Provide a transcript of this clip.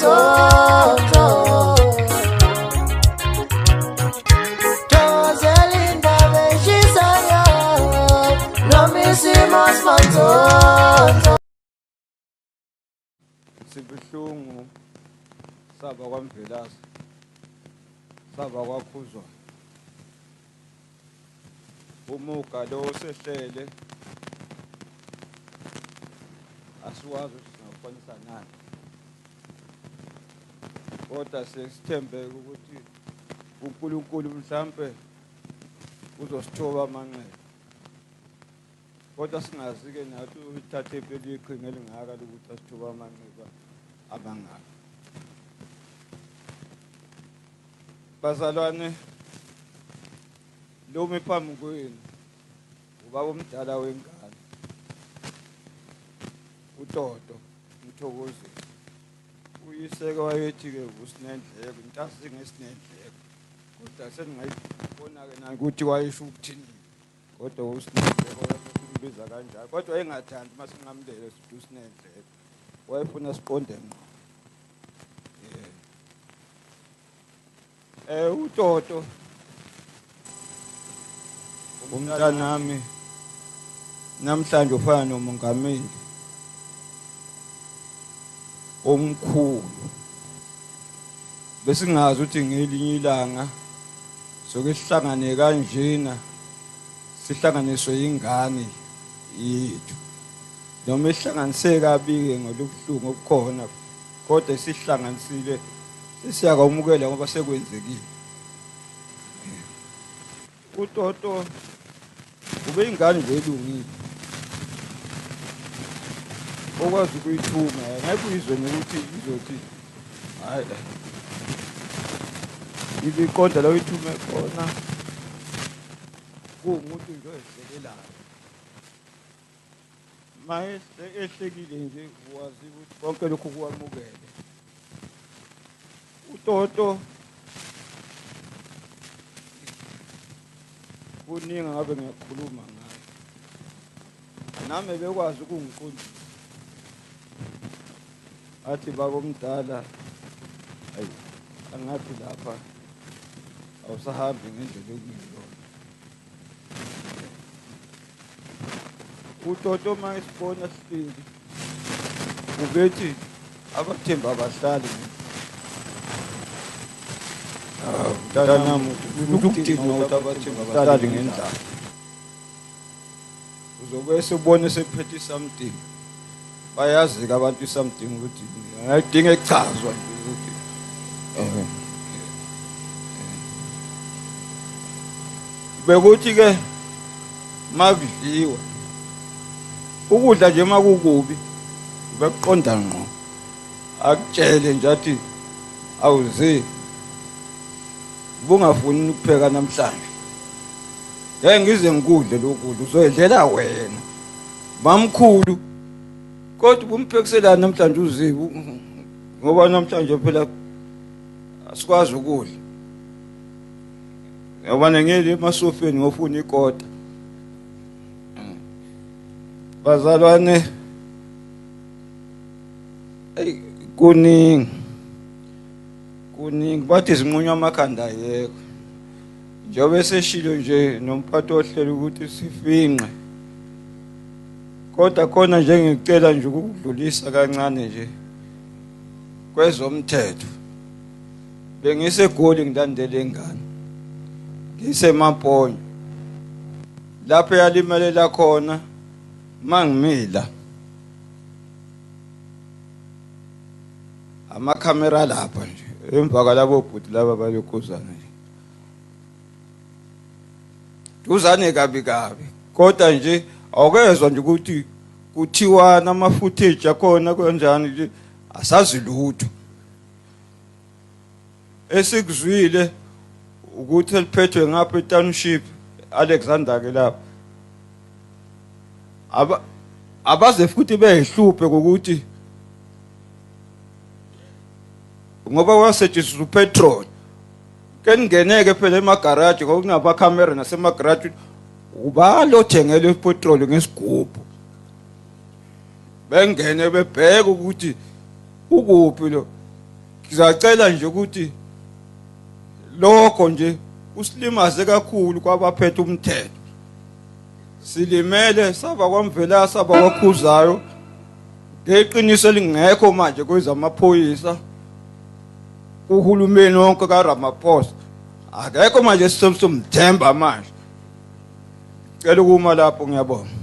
manzozo Thokozela beshisayo noma isimo simanzozo Sibuhlungu saba kwaMvelase saba kwaKhuzwa umuga lo sehlele asiwazi ukuthi singafanisa nani kodwa sesithembeke ukuthi uNkulunkulu mhlambe uzosithoba amanqeba kodwa singazi-ke nathi uthathe impela iqhinga elingaka lokuthi asithoba amanqeba abangaka. Bazalwane, lo phambi kwenu ubaba omdala wengane uToto Mthokozeni uyiseke wayethi-ke uSinendleko intasi ngeSinendleko kodwa seningayibona-ke nayo ukuthi wayesho ukuthini kodwa uSinendleko wayebiza kanjalo kodwa wayengathandi uma singamlele sithi uSinendleko wayefuna siqonde ngqo. uToto umntanami namhlanje ufana nomongameli omkhulu besingazi ukuthi ngelinye ilanga soke sihlangane kanjena sihlanganiswe ingane yethu noma ihlanganise kabi-ke ngalobuhlungu obukhona kodwa sihlanganisile sesiyakwamukela ngoba sekwenzekile. uToto ube ingane nje elungile okwazi ukuyithuma ngeke uyizwe nokuthi izothi hayi ibiqonda la uyithume khona kuwumuntu nje oyihlekelayo maye ehlekile nje wazi ukuthi konke lokhu kuwamukele. uToto kuningi ngabe ngiyakhuluma ngayo nami bekwazi ukungiqondisa athi baba omdala hayi angathi lapha awusahambi ngendlela okuyiyona. uToto uma esibona sihleli ubethi abathemba abahlali mntanami ukudinga ukuthi abathemba abahlali ngendlela uzobe sebone sephethe something bayazi-ke abantu something ukuthi ngayidinga echazwa nje ukuthi bekuthi-ke makudliwa ukudla nje makukubi bekuqonda ngqo akutshele nje athi awuze bungafuni ukupheka namhlanje ngeke ngize ngikudle lokudla uzoyidlela wena mamkhulu kodwa ubumphekisela namhlanje uzibu ngoba namhlanje phela asikwazi ukudla ngoba ngeke emasofeni ngofuna ikota. Bazalwane kuningi bathi zinqunywa amakhanda yekho njengoba seshilo nje nomphathi ohlelo ukuthi sifinqe kodwa khona nje ngicela nje ukudlulisa kancane nje kwezomthetho bengisegoli ngilandele ingane ngisemamponyo lapho yalimelela khona mangimila amakhamera lapha nje emva kwalabo bhuti laba balokhuzana nje duzane kabi kodwa nje awukezwa nje ukuthi kuthiwa nama footage akhona kanjani nje asazi lutho esikuzwile ukuthi eliphethwe ngapha eTownship Alexander ke lapha abaze futhi beyihluphe ukuthi ngoba wasetshenziswa upetrol ke ningeneke phela emagaraji ngokunaba camera nasemagaraji ubalothengele ipetrol ngesigubhu bengene bebheka ukuthi ukuphi lo Ngizacela nje ukuthi lokho nje usilimaze kakhulu kwabaphethe umthetho. Silimele saba kwamvela saba kwakhuzayo ngeqiniso lingekho manje kwezamaphoyisa uhulumeni wonke kaRamaphosa akekho manje somthemba manje. Cela ukuma lapho ngiyabonga.